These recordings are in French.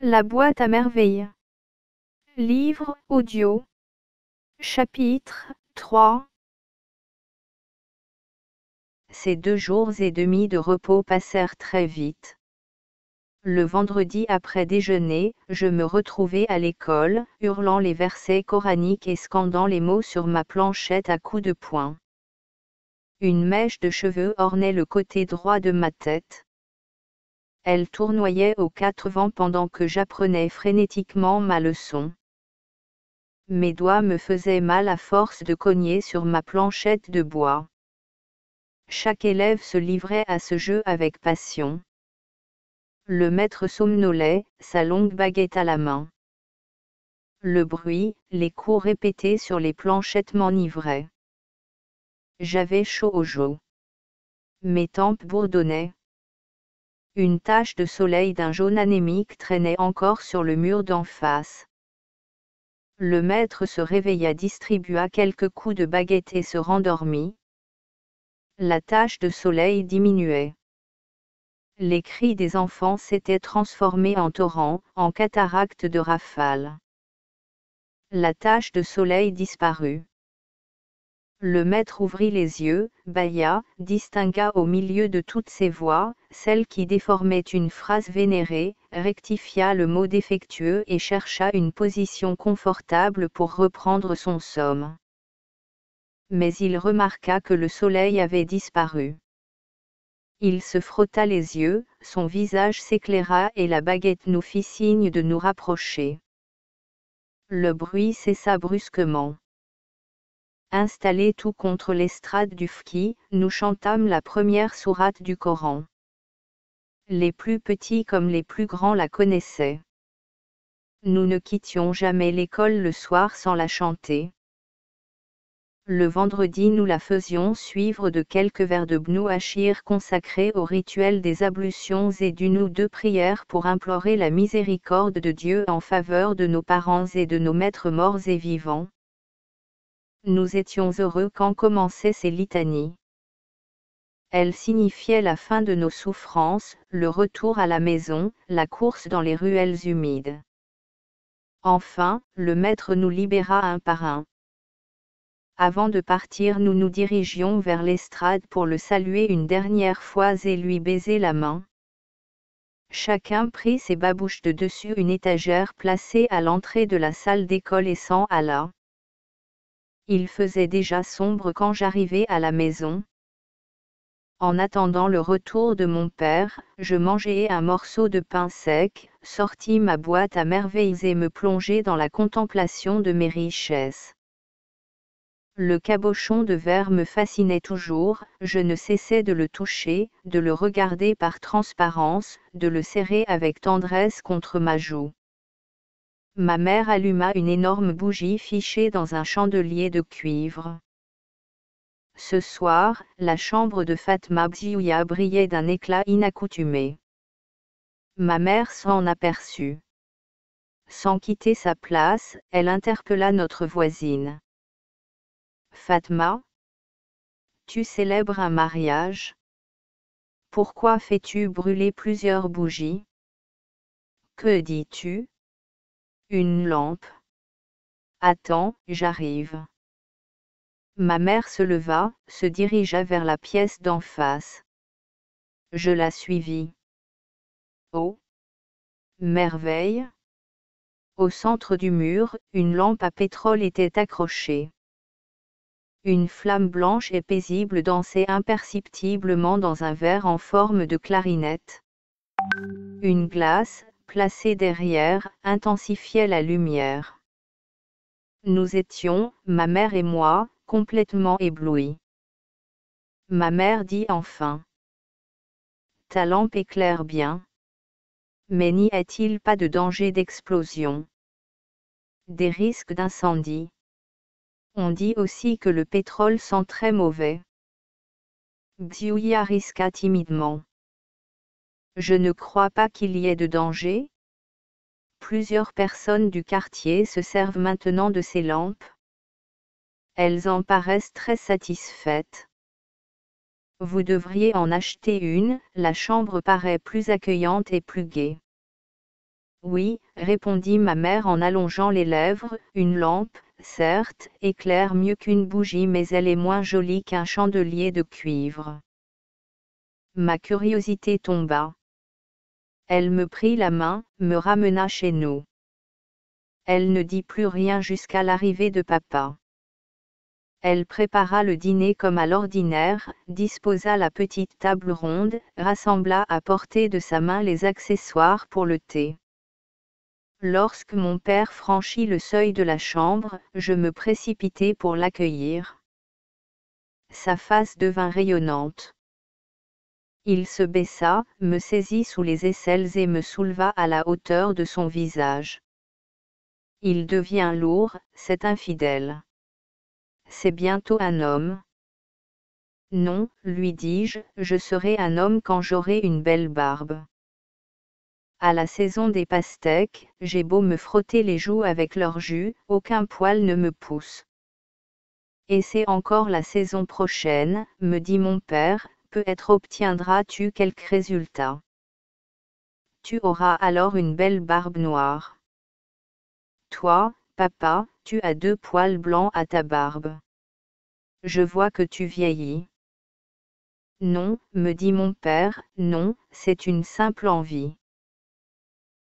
La boîte à merveilles. Livre audio. Chapitre 3. Ces 2 jours et demi de repos passèrent très vite. Le vendredi après déjeuner, je me retrouvai à l'école, hurlant les versets coraniques et scandant les mots sur ma planchette à coups de poing. Une mèche de cheveux ornait le côté droit de ma tête. Elle tournoyait aux 4 vents pendant que j'apprenais frénétiquement ma leçon. Mes doigts me faisaient mal à force de cogner sur ma planchette de bois. Chaque élève se livrait à ce jeu avec passion. Le maître somnolait, sa longue baguette à la main. Le bruit, les coups répétés sur les planchettes m'enivraient. J'avais chaud aux joues. Mes tempes bourdonnaient. Une tache de soleil d'un jaune anémique traînait encore sur le mur d'en face. Le maître se réveilla, distribua quelques coups de baguette et se rendormit. La tache de soleil diminuait. Les cris des enfants s'étaient transformés en torrents, en cataractes de rafales. La tache de soleil disparut. Le maître ouvrit les yeux, bâilla, distingua au milieu de toutes ces voix, celle qui déformait une phrase vénérée, rectifia le mot défectueux et chercha une position confortable pour reprendre son somme. Mais il remarqua que le soleil avait disparu. Il se frotta les yeux, son visage s'éclaira et la baguette nous fit signe de nous rapprocher. Le bruit cessa brusquement. Installés tout contre l'estrade du fki, nous chantâmes la première sourate du Coran. Les plus petits comme les plus grands la connaissaient. Nous ne quittions jamais l'école le soir sans la chanter. Le vendredi nous la faisions suivre de quelques vers de Bnu Ashir consacrés au rituel des ablutions et d'une ou deux prières pour implorer la miséricorde de Dieu en faveur de nos parents et de nos maîtres morts et vivants. Nous étions heureux quand commençaient ces litanies. Elles signifiaient la fin de nos souffrances, le retour à la maison, la course dans les ruelles humides. Enfin, le maître nous libéra un par un. Avant de partir, nous nous dirigions vers l'estrade pour le saluer une dernière fois et lui baiser la main. Chacun prit ses babouches de dessus une étagère placée à l'entrée de la salle d'école et s'en alla. Il faisait déjà sombre quand j'arrivai à la maison. En attendant le retour de mon père, je mangeai un morceau de pain sec, sortis ma boîte à merveilles et me plongeai dans la contemplation de mes richesses. Le cabochon de verre me fascinait toujours, je ne cessais de le toucher, de le regarder par transparence, de le serrer avec tendresse contre ma joue. Ma mère alluma une énorme bougie fichée dans un chandelier de cuivre. Ce soir, la chambre de Fatma Bziouya brillait d'un éclat inaccoutumé. Ma mère s'en aperçut. Sans quitter sa place, elle interpella notre voisine. Fatma, tu célèbres un mariage? Pourquoi fais-tu brûler plusieurs bougies? Que dis-tu? Une lampe. Attends, j'arrive. Ma mère se leva, se dirigea vers la pièce d'en face. Je la suivis. Oh! Merveille! Au centre du mur, une lampe à pétrole était accrochée. Une flamme blanche et paisible dansait imperceptiblement dans un verre en forme de clarinette. Une glace, placée derrière, intensifiait la lumière. Nous étions, ma mère et moi, complètement éblouis. Ma mère dit enfin. Ta lampe éclaire bien. Mais n'y a-t-il pas de danger d'explosion? Des risques d'incendie? On dit aussi que le pétrole sent très mauvais. Bziouya risqua timidement. Je ne crois pas qu'il y ait de danger. Plusieurs personnes du quartier se servent maintenant de ces lampes. Elles en paraissent très satisfaites. Vous devriez en acheter une, la chambre paraît plus accueillante et plus gaie. Oui, répondit ma mère en allongeant les lèvres, une lampe, certes, éclaire mieux qu'une bougie mais elle est moins jolie qu'un chandelier de cuivre. Ma curiosité tomba. Elle me prit la main, me ramena chez nous. Elle ne dit plus rien jusqu'à l'arrivée de papa. Elle prépara le dîner comme à l'ordinaire, disposa la petite table ronde, rassembla à portée de sa main les accessoires pour le thé. Lorsque mon père franchit le seuil de la chambre, je me précipitai pour l'accueillir. Sa face devint rayonnante. Il se baissa, me saisit sous les aisselles et me souleva à la hauteur de son visage. Il devient lourd, cet infidèle. C'est bientôt un homme. Non, lui dis-je, je serai un homme quand j'aurai une belle barbe. À la saison des pastèques, j'ai beau me frotter les joues avec leur jus, aucun poil ne me pousse. Et c'est encore la saison prochaine, me dit mon père, peut-être obtiendras-tu quelque résultat. Tu auras alors une belle barbe noire. Toi, papa, tu as 2 poils blancs à ta barbe. Je vois que tu vieillis. Non, me dit mon père, non, c'est une simple envie.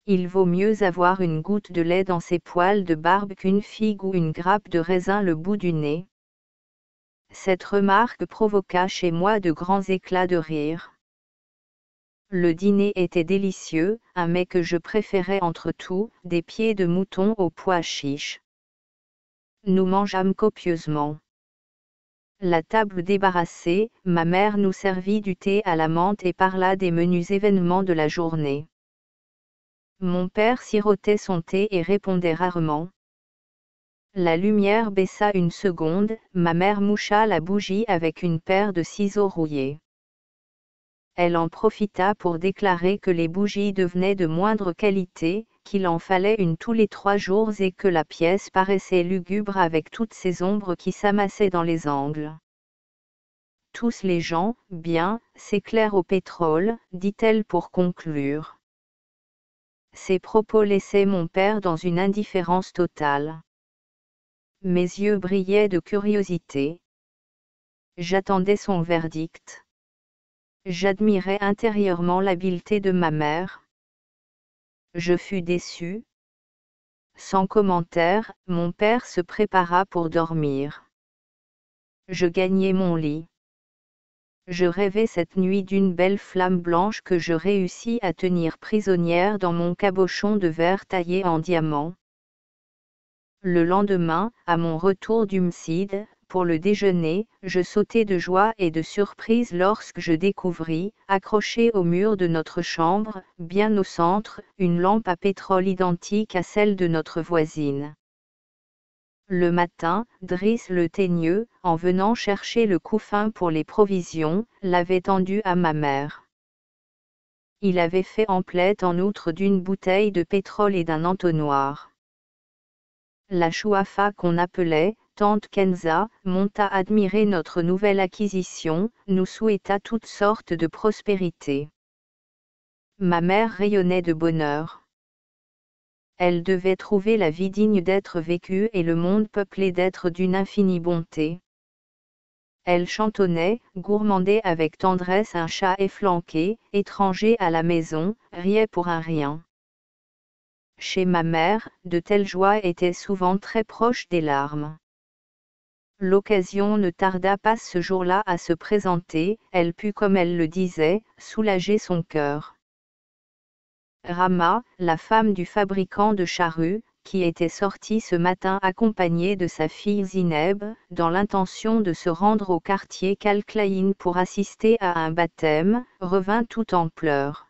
Il vaut mieux avoir une goutte de lait dans ses poils de barbe qu'une figue ou une grappe de raisin le bout du nez. Cette remarque provoqua chez moi de grands éclats de rire. Le dîner était délicieux, un mets que je préférais entre tout, des pieds de mouton aux pois chiches. Nous mangeâmes copieusement. La table débarrassée, ma mère nous servit du thé à la menthe et parla des menus événements de la journée. Mon père sirotait son thé et répondait rarement. La lumière baissa une seconde, ma mère moucha la bougie avec une paire de ciseaux rouillés. Elle en profita pour déclarer que les bougies devenaient de moindre qualité, qu'il en fallait une tous les 3 jours et que la pièce paraissait lugubre avec toutes ces ombres qui s'amassaient dans les angles. Tous les gens, bien, s'éclairent au pétrole, dit-elle pour conclure. Ces propos laissaient mon père dans une indifférence totale. Mes yeux brillaient de curiosité. J'attendais son verdict. J'admirais intérieurement l'habileté de ma mère. Je fus déçu. Sans commentaire, mon père se prépara pour dormir. Je gagnai mon lit. Je rêvais cette nuit d'une belle flamme blanche que je réussis à tenir prisonnière dans mon cabochon de verre taillé en diamant. Le lendemain, à mon retour d'Umcide, pour le déjeuner, je sautai de joie et de surprise lorsque je découvris, accrochée au mur de notre chambre, bien au centre, une lampe à pétrole identique à celle de notre voisine. Le matin, Driss le teigneux, en venant chercher le couffin pour les provisions, l'avait tendu à ma mère. Il avait fait emplette en outre d'une bouteille de pétrole et d'un entonnoir. La chouafa qu'on appelait tante Kenza monta admirer notre nouvelle acquisition, nous souhaita toutes sortes de prospérité. Ma mère rayonnait de bonheur. Elle devait trouver la vie digne d'être vécue et le monde peuplé d'êtres d'une infinie bonté. Elle chantonnait, gourmandait avec tendresse un chat efflanqué, étranger à la maison, riait pour un rien. Chez ma mère, de telles joies étaient souvent très proches des larmes. L'occasion ne tarda pas ce jour-là à se présenter, elle put comme elle le disait, soulager son cœur. Rama, la femme du fabricant de charrues, qui était sortie ce matin accompagnée de sa fille Zineb, dans l'intention de se rendre au quartier Kalklaïn pour assister à un baptême, revint tout en pleurs.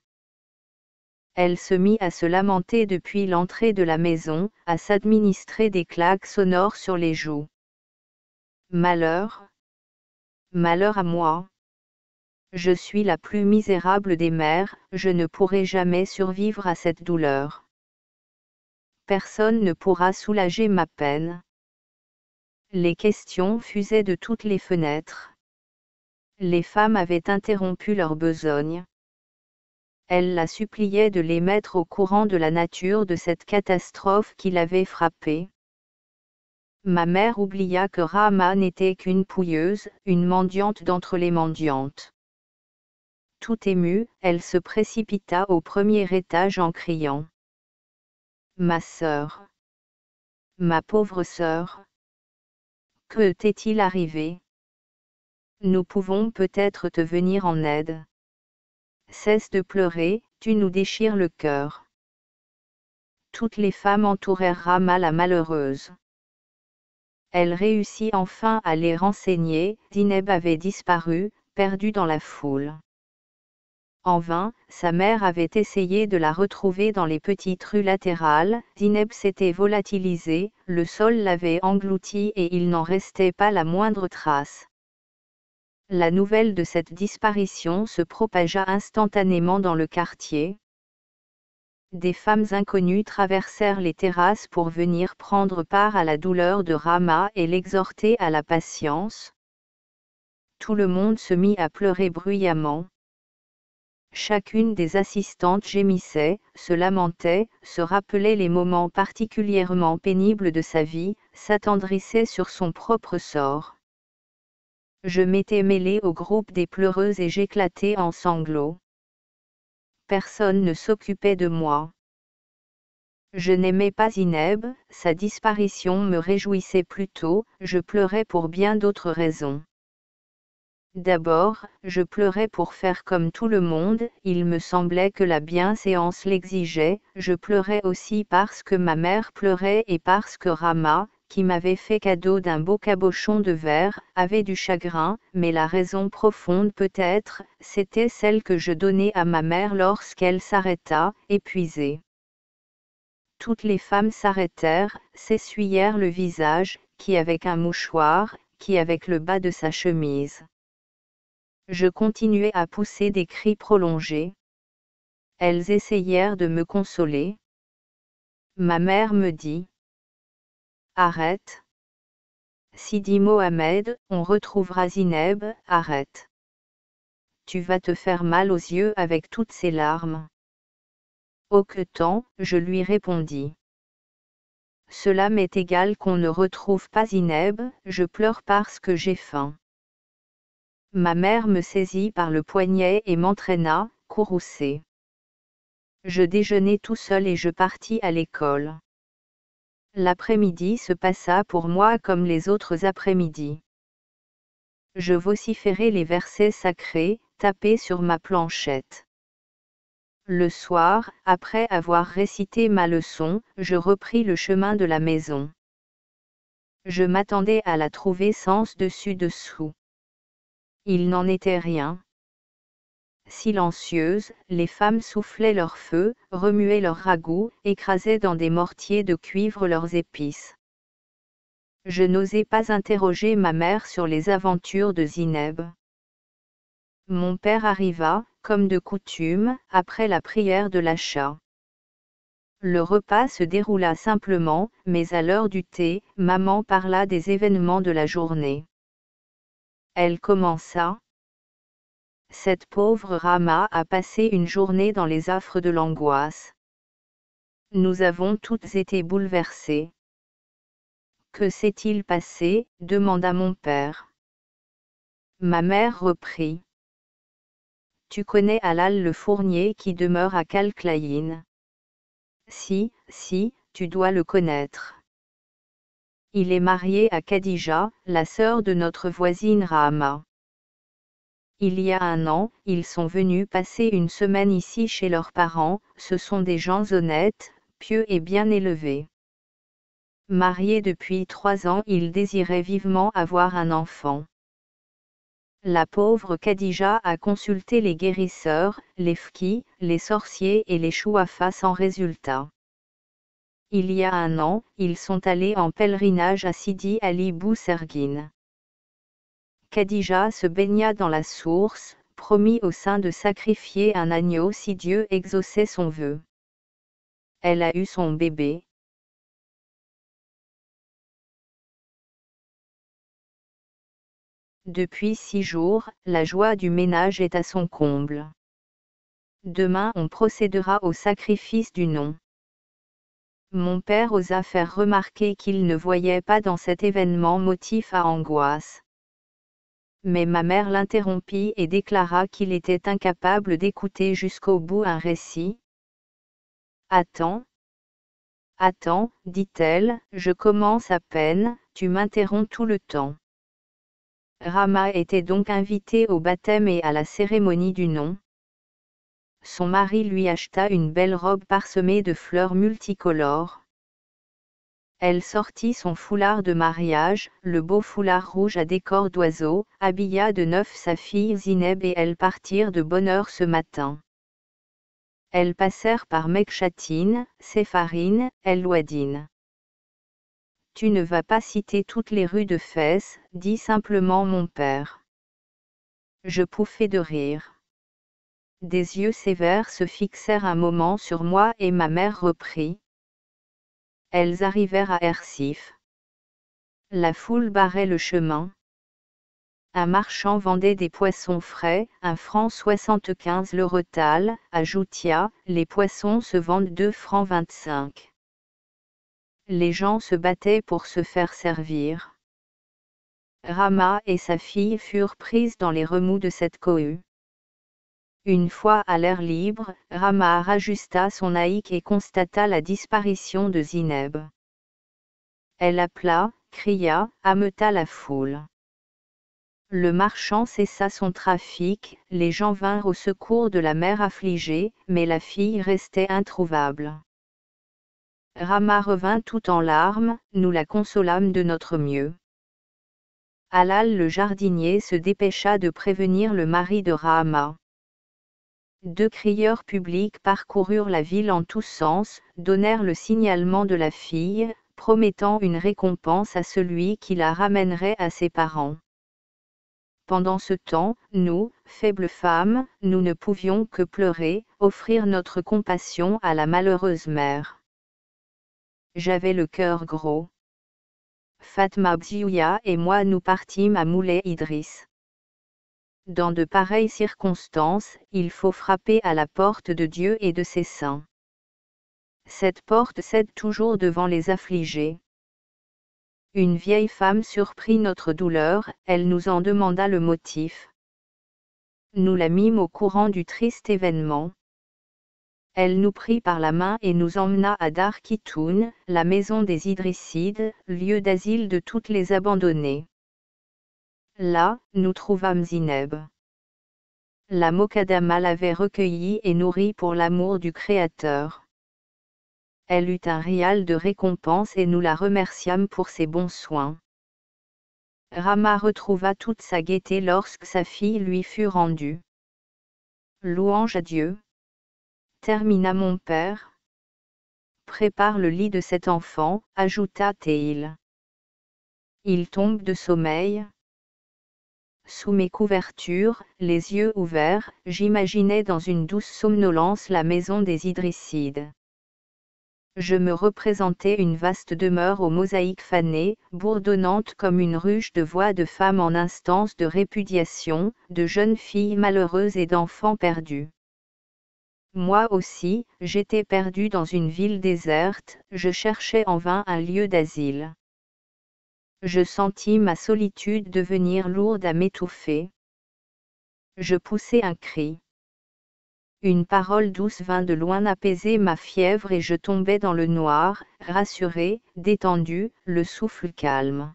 Elle se mit à se lamenter depuis l'entrée de la maison, à s'administrer des claques sonores sur les joues. Malheur! Malheur à moi! Je suis la plus misérable des mères, je ne pourrai jamais survivre à cette douleur. Personne ne pourra soulager ma peine. Les questions fusaient de toutes les fenêtres. Les femmes avaient interrompu leur besogne. Elle la suppliait de les mettre au courant de la nature de cette catastrophe qui l'avait frappée. Ma mère oublia que Rahma n'était qu'une pouilleuse, une mendiante d'entre les mendiantes. Tout émue, elle se précipita au premier étage en criant. Ma sœur. Ma pauvre sœur. Que t'est-il arrivé? Nous pouvons peut-être te venir en aide. Cesse de pleurer, tu nous déchires le cœur. Toutes les femmes entourèrent Rahma la malheureuse. Elle réussit enfin à les renseigner, Zineb avait disparu, perdue dans la foule. En vain, sa mère avait essayé de la retrouver dans les petites rues latérales, Zineb s'était volatilisée, le sol l'avait engloutie et il n'en restait pas la moindre trace. La nouvelle de cette disparition se propagea instantanément dans le quartier. Des femmes inconnues traversèrent les terrasses pour venir prendre part à la douleur de Rahma et l'exhorter à la patience. Tout le monde se mit à pleurer bruyamment. Chacune des assistantes gémissait, se lamentait, se rappelait les moments particulièrement pénibles de sa vie, s'attendrissait sur son propre sort. Je m'étais mêlée au groupe des pleureuses et j'éclatais en sanglots. Personne ne s'occupait de moi. Je n'aimais pas Zineb, sa disparition me réjouissait plutôt, je pleurais pour bien d'autres raisons. D'abord, je pleurais pour faire comme tout le monde, il me semblait que la bienséance l'exigeait, je pleurais aussi parce que ma mère pleurait et parce que Rahma, qui m'avait fait cadeau d'un beau cabochon de verre, avait du chagrin, mais la raison profonde peut-être, c'était celle que je donnais à ma mère lorsqu'elle s'arrêta, épuisée. Toutes les femmes s'arrêtèrent, s'essuyèrent le visage, qui avec un mouchoir, qui avec le bas de sa chemise. Je continuais à pousser des cris prolongés. Elles essayèrent de me consoler. Ma mère me dit. Arrête. Sidi Mohamed, on retrouvera Zineb, arrête. Tu vas te faire mal aux yeux avec toutes ces larmes. Hoquetant, je lui répondis. Cela m'est égal qu'on ne retrouve pas Zineb, je pleure parce que j'ai faim. Ma mère me saisit par le poignet et m'entraîna, courroucée. Je déjeunai tout seul et je partis à l'école. L'après-midi se passa pour moi comme les autres après-midi. Je vociférais les versets sacrés, tapés sur ma planchette. Le soir, après avoir récité ma leçon, je repris le chemin de la maison. Je m'attendais à la trouver sens dessus-dessous. Il n'en était rien. Silencieuses, les femmes soufflaient leur feu, remuaient leurs ragoûts, écrasaient dans des mortiers de cuivre leurs épices. Je n'osais pas interroger ma mère sur les aventures de Zineb. Mon père arriva, comme de coutume, après la prière de l'Acha. Le repas se déroula simplement, mais à l'heure du thé, maman parla des événements de la journée. Elle commença. Cette pauvre Rahma a passé une journée dans les affres de l'angoisse. Nous avons toutes été bouleversées. Que s'est-il passé? Demanda mon père. Ma mère reprit. Tu connais Halal le fournier qui demeure à Kalklaïn. Si, tu dois le connaître. Il est marié à Khadija, la sœur de notre voisine Rahma. Il y a un an, ils sont venus passer une semaine ici chez leurs parents, ce sont des gens honnêtes, pieux et bien élevés. Mariés depuis 3 ans, ils désiraient vivement avoir un enfant. La pauvre Khadija a consulté les guérisseurs, les fkis, les sorciers et les chouafas sans résultat. Il y a un an, ils sont allés en pèlerinage à Sidi Ali Bou-Serguine. Khadija se baigna dans la source, promit au saint de sacrifier un agneau si Dieu exauçait son vœu. Elle a eu son bébé. Depuis 6 jours, la joie du ménage est à son comble. Demain on procédera au sacrifice du nom. Mon père osa faire remarquer qu'il ne voyait pas dans cet événement motif à angoisse. Mais ma mère l'interrompit et déclara qu'il était incapable d'écouter jusqu'au bout un récit. Attends. Attends, dit-elle, je commence à peine, tu m'interromps tout le temps. Rama était donc invitée au baptême et à la cérémonie du nom. Son mari lui acheta une belle robe parsemée de fleurs multicolores. Elle sortit son foulard de mariage, le beau foulard rouge à décor d'oiseaux, habilla de neuf sa fille Zineb et elles partirent de bonne heure ce matin. Elles passèrent par Mekchatine, Sepharine, El-Ouadine. Tu ne vas pas citer toutes les rues de Fès, dit simplement mon père. Je pouffai de rire. Des yeux sévères se fixèrent un moment sur moi et ma mère reprit. Elles arrivèrent à Ersif. La foule barrait le chemin. Un marchand vendait des poissons frais, 1,75 francs le retal, à Joutia, les poissons se vendent 2,25 francs. Les gens se battaient pour se faire servir. Rama et sa fille furent prises dans les remous de cette cohue. Une fois à l'air libre, Rama rajusta son haïk et constata la disparition de Zineb. Elle appela, cria, ameuta la foule. Le marchand cessa son trafic, les gens vinrent au secours de la mère affligée, mais la fille restait introuvable. Rama revint tout en larmes, nous la consolâmes de notre mieux. Halal le jardinier se dépêcha de prévenir le mari de Rama. 2 crieurs publics parcoururent la ville en tous sens, donnèrent le signalement de la fille, promettant une récompense à celui qui la ramènerait à ses parents. Pendant ce temps, nous, faibles femmes, nous ne pouvions que pleurer, offrir notre compassion à la malheureuse mère. J'avais le cœur gros. Fatma Bziouya et moi nous partîmes à Moulay Idriss. Dans de pareilles circonstances, il faut frapper à la porte de Dieu et de ses saints. Cette porte cède toujours devant les affligés. Une vieille femme surprit notre douleur, elle nous en demanda le motif. Nous la mîmes au courant du triste événement. Elle nous prit par la main et nous emmena à Dar Kitoun, la maison des Idrissides, lieu d'asile de toutes les abandonnées. Là, nous trouvâmes Zineb. La Mokaddama l'avait recueillie et nourrie pour l'amour du Créateur. Elle eut un rial de récompense et nous la remerciâmes pour ses bons soins. Rama retrouva toute sa gaieté lorsque sa fille lui fut rendue. Louange à Dieu. Termina mon père. Prépare le lit de cet enfant, ajouta Théil. Il tombe de sommeil. Sous mes couvertures, les yeux ouverts, j'imaginais dans une douce somnolence la maison des Idrissides. Je me représentais une vaste demeure aux mosaïques fanées, bourdonnante comme une ruche de voix de femmes en instance de répudiation, de jeunes filles malheureuses et d'enfants perdus. Moi aussi, j'étais perdu dans une ville déserte, je cherchais en vain un lieu d'asile. Je sentis ma solitude devenir lourde à m'étouffer. Je poussai un cri. Une parole douce vint de loin apaiser ma fièvre et je tombais dans le noir, rassuré, détendu, le souffle calme.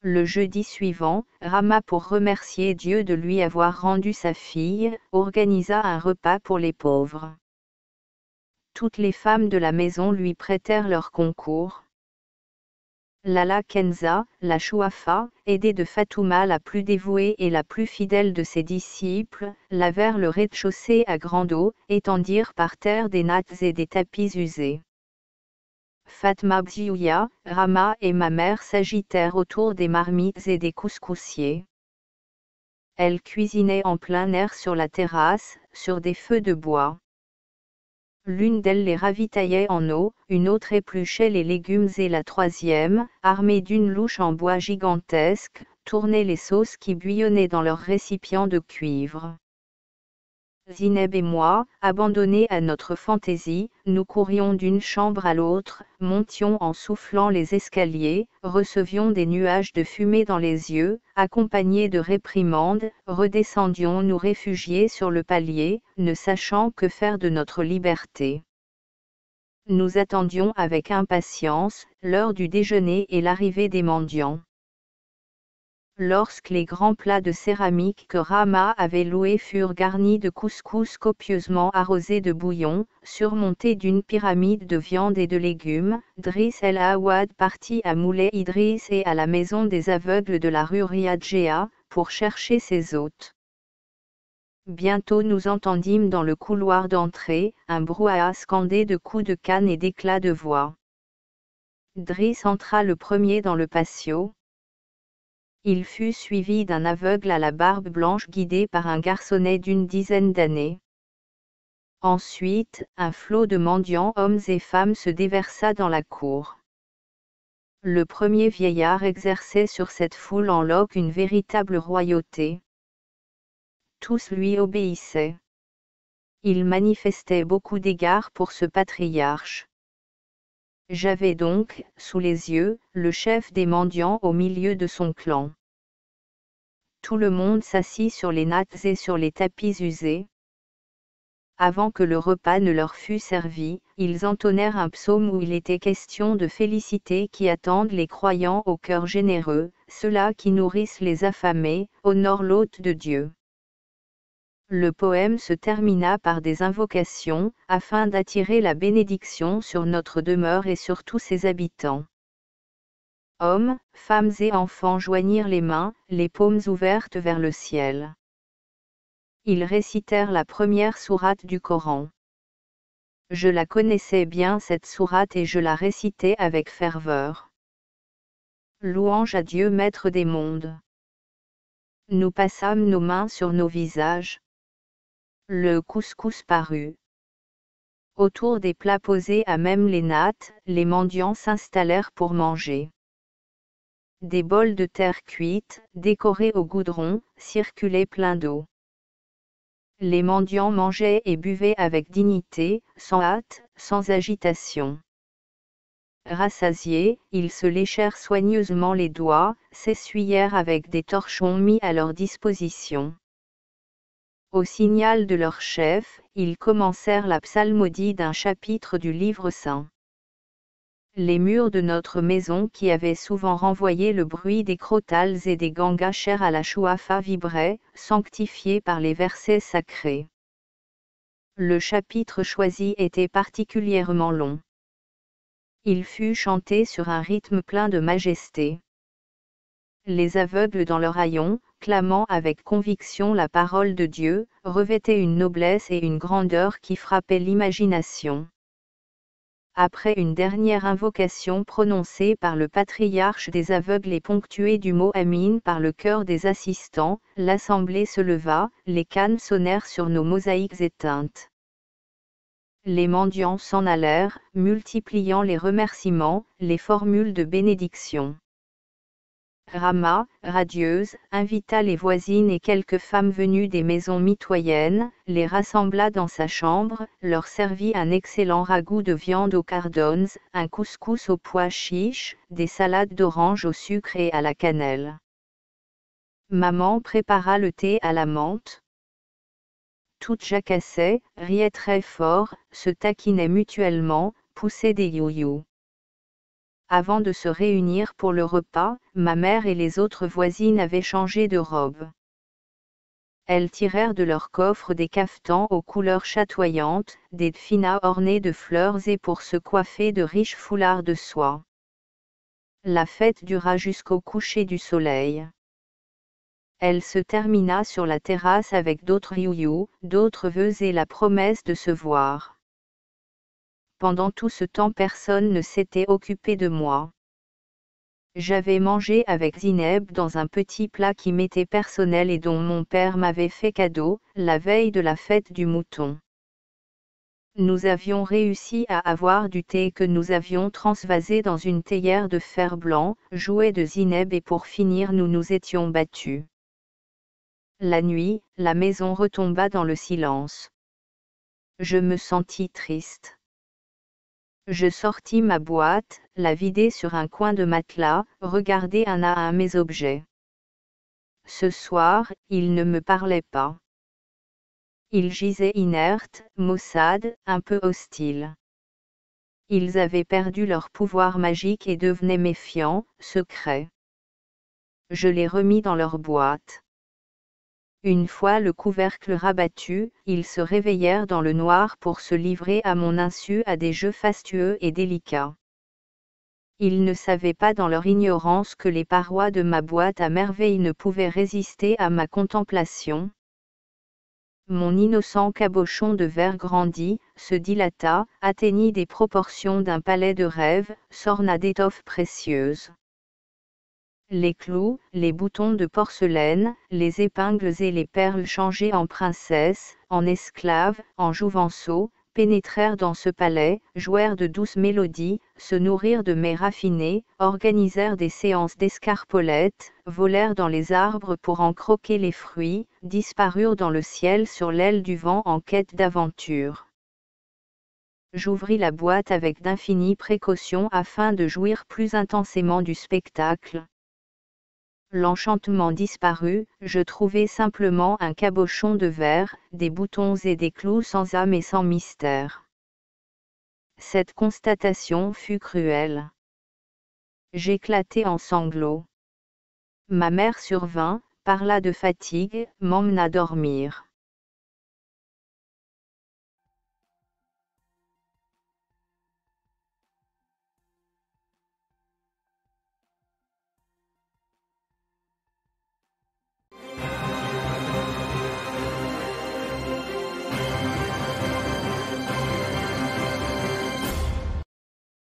Le jeudi suivant, Rama, pour remercier Dieu de lui avoir rendu sa fille, organisa un repas pour les pauvres. Toutes les femmes de la maison lui prêtèrent leur concours. Lala Kenza, la Chouafa, aidée de Fatouma la plus dévouée et la plus fidèle de ses disciples, lavèrent le rez-de-chaussée à grande eau, étendirent par terre des nattes et des tapis usés. Fatma Bziouya, Rama et ma mère s'agitèrent autour des marmites et des couscoussiers. Elles cuisinaient en plein air sur la terrasse, sur des feux de bois. L'une d'elles les ravitaillait en eau, une autre épluchait les légumes et la troisième, armée d'une louche en bois gigantesque, tournait les sauces qui bouillonnaient dans leurs récipients de cuivre. Zineb et moi, abandonnés à notre fantaisie, nous courions d'une chambre à l'autre, montions en soufflant les escaliers, recevions des nuages de fumée dans les yeux, accompagnés de réprimandes, redescendions nous réfugier sur le palier, ne sachant que faire de notre liberté. Nous attendions avec impatience l'heure du déjeuner et l'arrivée des mendiants. Lorsque les grands plats de céramique que Rama avait loués furent garnis de couscous copieusement arrosés de bouillon, surmontés d'une pyramide de viande et de légumes, Driss El Awad partit à Moulay Idriss et à la maison des aveugles de la rue Riyadjea, pour chercher ses hôtes. Bientôt nous entendîmes dans le couloir d'entrée, un brouhaha scandé de coups de canne et d'éclats de voix. Driss entra le premier dans le patio. Il fut suivi d'un aveugle à la barbe blanche guidé par un garçonnet d'une dizaine d'années. Ensuite, un flot de mendiants hommes et femmes se déversa dans la cour. Le premier vieillard exerçait sur cette foule en loque une véritable royauté. Tous lui obéissaient. Il manifestait beaucoup d'égards pour ce patriarche. J'avais donc, sous les yeux, le chef des mendiants au milieu de son clan. Tout le monde s'assit sur les nattes et sur les tapis usés. Avant que le repas ne leur fût servi, ils entonnèrent un psaume où il était question de félicités qui attendent les croyants au cœur généreux, ceux-là qui nourrissent les affamés, honorent l'hôte de Dieu. Le poème se termina par des invocations, afin d'attirer la bénédiction sur notre demeure et sur tous ses habitants. Hommes, femmes et enfants joignirent les mains, les paumes ouvertes vers le ciel. Ils récitèrent la première sourate du Coran. Je la connaissais bien cette sourate et je la récitais avec ferveur. Louange à Dieu maître des mondes. Nous passâmes nos mains sur nos visages. Le couscous parut. Autour des plats posés à même les nattes, les mendiants s'installèrent pour manger. Des bols de terre cuite, décorés au goudron, circulaient pleins d'eau. Les mendiants mangeaient et buvaient avec dignité, sans hâte, sans agitation. Rassasiés, ils se léchèrent soigneusement les doigts, s'essuyèrent avec des torchons mis à leur disposition. Au signal de leur chef, ils commencèrent la psalmodie d'un chapitre du livre saint. Les murs de notre maison qui avaient souvent renvoyé le bruit des crotales et des gangas chers à la chouafa vibraient, sanctifiés par les versets sacrés. Le chapitre choisi était particulièrement long. Il fut chanté sur un rythme plein de majesté. Les aveugles dans leur haillon, clamant avec conviction la parole de Dieu, revêtaient une noblesse et une grandeur qui frappaient l'imagination. Après une dernière invocation prononcée par le patriarche des aveugles et ponctuée du mot Amin par le chœur des assistants, l'assemblée se leva, les cannes sonnèrent sur nos mosaïques éteintes. Les mendiants s'en allèrent, multipliant les remerciements, les formules de bénédiction. Rama, radieuse, invita les voisines et quelques femmes venues des maisons mitoyennes, les rassembla dans sa chambre, leur servit un excellent ragoût de viande aux cardons, un couscous aux pois chiches, des salades d'oranges au sucre et à la cannelle. Maman prépara le thé à la menthe. Toutes jacassaient, riaient très fort, se taquinaient mutuellement, poussaient des you-you. Avant de se réunir pour le repas, ma mère et les autres voisines avaient changé de robe. Elles tirèrent de leurs coffres des cafetans aux couleurs chatoyantes, des dfinas ornés de fleurs et pour se coiffer de riches foulards de soie. La fête dura jusqu'au coucher du soleil. Elle se termina sur la terrasse avec d'autres you-you, d'autres vœux et la promesse de se voir. Pendant tout ce temps personne ne s'était occupé de moi. J'avais mangé avec Zineb dans un petit plat qui m'était personnel et dont mon père m'avait fait cadeau, la veille de la fête du mouton. Nous avions réussi à avoir du thé que nous avions transvasé dans une théière de fer blanc, jouet de Zineb et pour finir nous nous étions battus. La nuit, la maison retomba dans le silence. Je me sentis triste. Je sortis ma boîte, la vidai sur un coin de matelas, regardai un à un mes objets. Ce soir, ils ne me parlaient pas. Ils gisaient inertes, maussades, un peu hostiles. Ils avaient perdu leur pouvoir magique et devenaient méfiants, secrets. Je les remis dans leur boîte. Une fois le couvercle rabattu, ils se réveillèrent dans le noir pour se livrer à mon insu à des jeux fastueux et délicats. Ils ne savaient pas dans leur ignorance que les parois de ma boîte à merveilles ne pouvaient résister à ma contemplation. Mon innocent cabochon de verre grandit, se dilata, atteignit des proportions d'un palais de rêve, s'orna d'étoffes précieuses. Les clous, les boutons de porcelaine, les épingles et les perles changées en princesses, en esclaves, en jouvenceaux, pénétrèrent dans ce palais, jouèrent de douces mélodies, se nourrirent de mets raffinés, organisèrent des séances d'escarpolettes, volèrent dans les arbres pour en croquer les fruits, disparurent dans le ciel sur l'aile du vent en quête d'aventure. J'ouvris la boîte avec d'infinies précautions afin de jouir plus intensément du spectacle. L'enchantement disparut, je trouvai simplement un cabochon de verre, des boutons et des clous sans âme et sans mystère. Cette constatation fut cruelle. J'éclatai en sanglots. Ma mère survint, parla de fatigue, m'emmena dormir.